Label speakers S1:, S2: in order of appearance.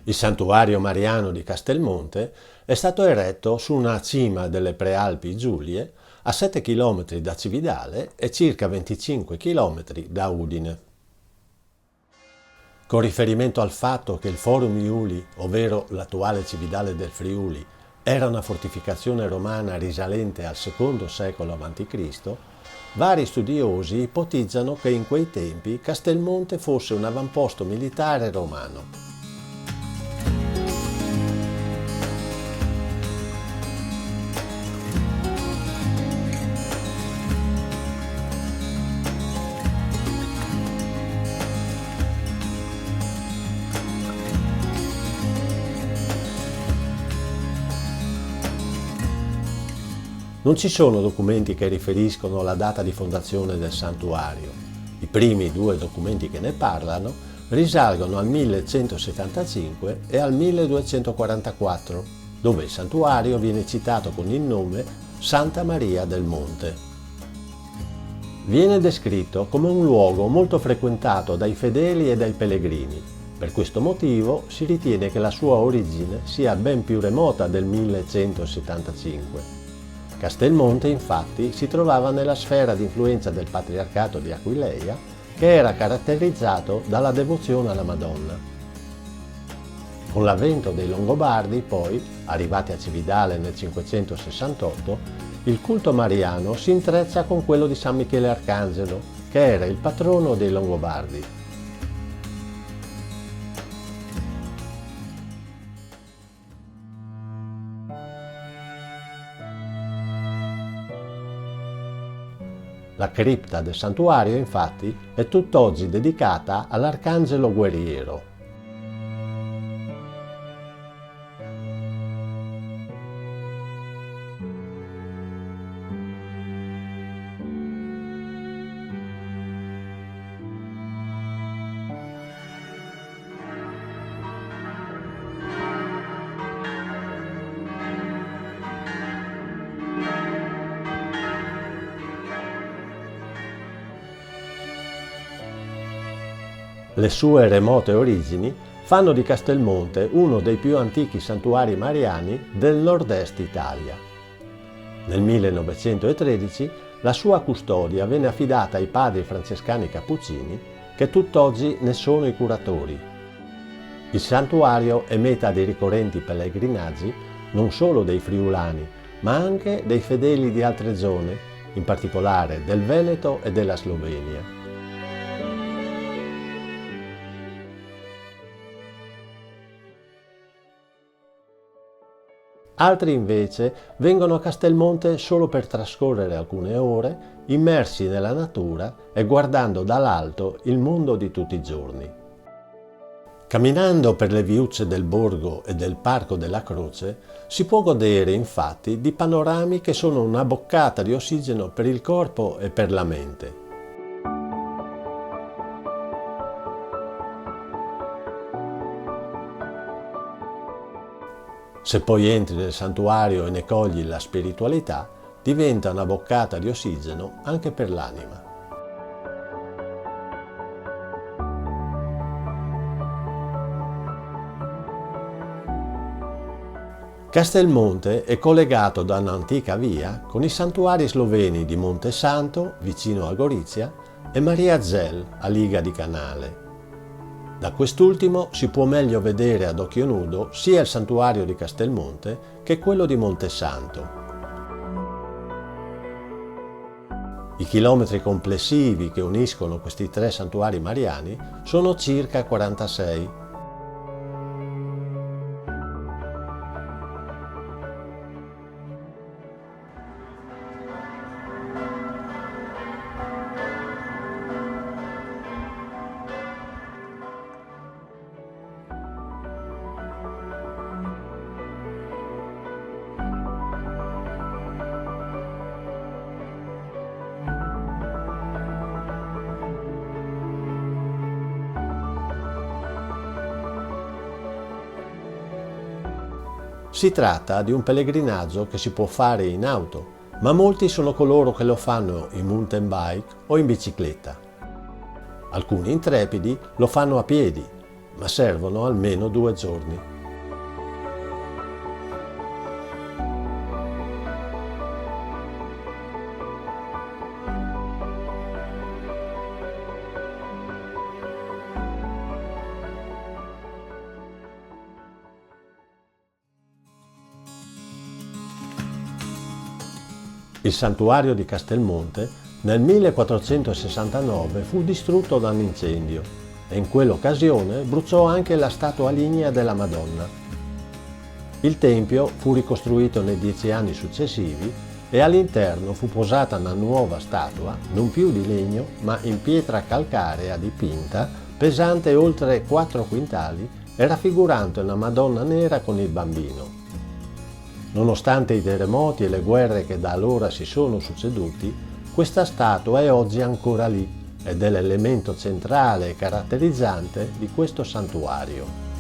S1: Il santuario mariano di Castelmonte è stato eretto su una cima delle Prealpi Giulie, a 7 km da Cividale e circa 25 km da Udine. Con riferimento al fatto che il Forum Iuli, ovvero l'attuale Cividale del Friuli, era una fortificazione romana risalente al II secolo a.C., vari studiosi ipotizzano che in quei tempi Castelmonte fosse un avamposto militare romano. Non ci sono documenti che riferiscono la data di fondazione del santuario. I primi due documenti che ne parlano risalgono al 1175 e al 1244, dove il santuario viene citato con il nome Santa Maria del Monte. Viene descritto come un luogo molto frequentato dai fedeli e dai pellegrini. Per questo motivo si ritiene che la sua origine sia ben più remota del 1175. Castelmonte infatti si trovava nella sfera di influenza del patriarcato di Aquileia, che era caratterizzato dalla devozione alla Madonna. Con l'avvento dei Longobardi, poi, arrivati a Cividale nel 568, il culto mariano si intreccia con quello di San Michele Arcangelo, che era il patrono dei Longobardi. La cripta del santuario, infatti, è tutt'oggi dedicata all'Arcangelo Guerriero. Le sue remote origini fanno di Castelmonte uno dei più antichi santuari mariani del nord-est Italia. Nel 1913 la sua custodia venne affidata ai padri francescani cappuccini, che tutt'oggi ne sono i curatori. Il santuario è meta di ricorrenti pellegrinaggi non solo dei friulani, ma anche dei fedeli di altre zone, in particolare del Veneto e della Slovenia. Altri invece vengono a Castelmonte solo per trascorrere alcune ore immersi nella natura e guardando dall'alto il mondo di tutti i giorni. Camminando per le viuzze del borgo e del Parco della Croce si può godere infatti di panorami che sono una boccata di ossigeno per il corpo e per la mente. Se poi entri nel santuario e ne cogli la spiritualità, diventa una boccata di ossigeno anche per l'anima. Castelmonte è collegato da un'antica via con i santuari sloveni di Monte Santo, vicino a Gorizia, e Maria Zell, a Liga di Canale. Da quest'ultimo si può meglio vedere ad occhio nudo sia il santuario di Castelmonte che quello di Monte Santo. I chilometri complessivi che uniscono questi tre santuari mariani sono circa 46. Si tratta di un pellegrinaggio che si può fare in auto, ma molti sono coloro che lo fanno in mountain bike o in bicicletta. Alcuni intrepidi lo fanno a piedi, ma servono almeno 2 giorni. Il santuario di Castelmonte nel 1469 fu distrutto da un incendio e in quell'occasione bruciò anche la statua lignea della Madonna. Il tempio fu ricostruito nei 10 anni successivi e all'interno fu posata una nuova statua, non più di legno ma in pietra calcarea dipinta, pesante oltre 4 quintali e raffigurante una Madonna nera con il bambino. Nonostante i terremoti e le guerre che da allora si sono succeduti, questa statua è oggi ancora lì ed è l'elemento centrale e caratterizzante di questo santuario.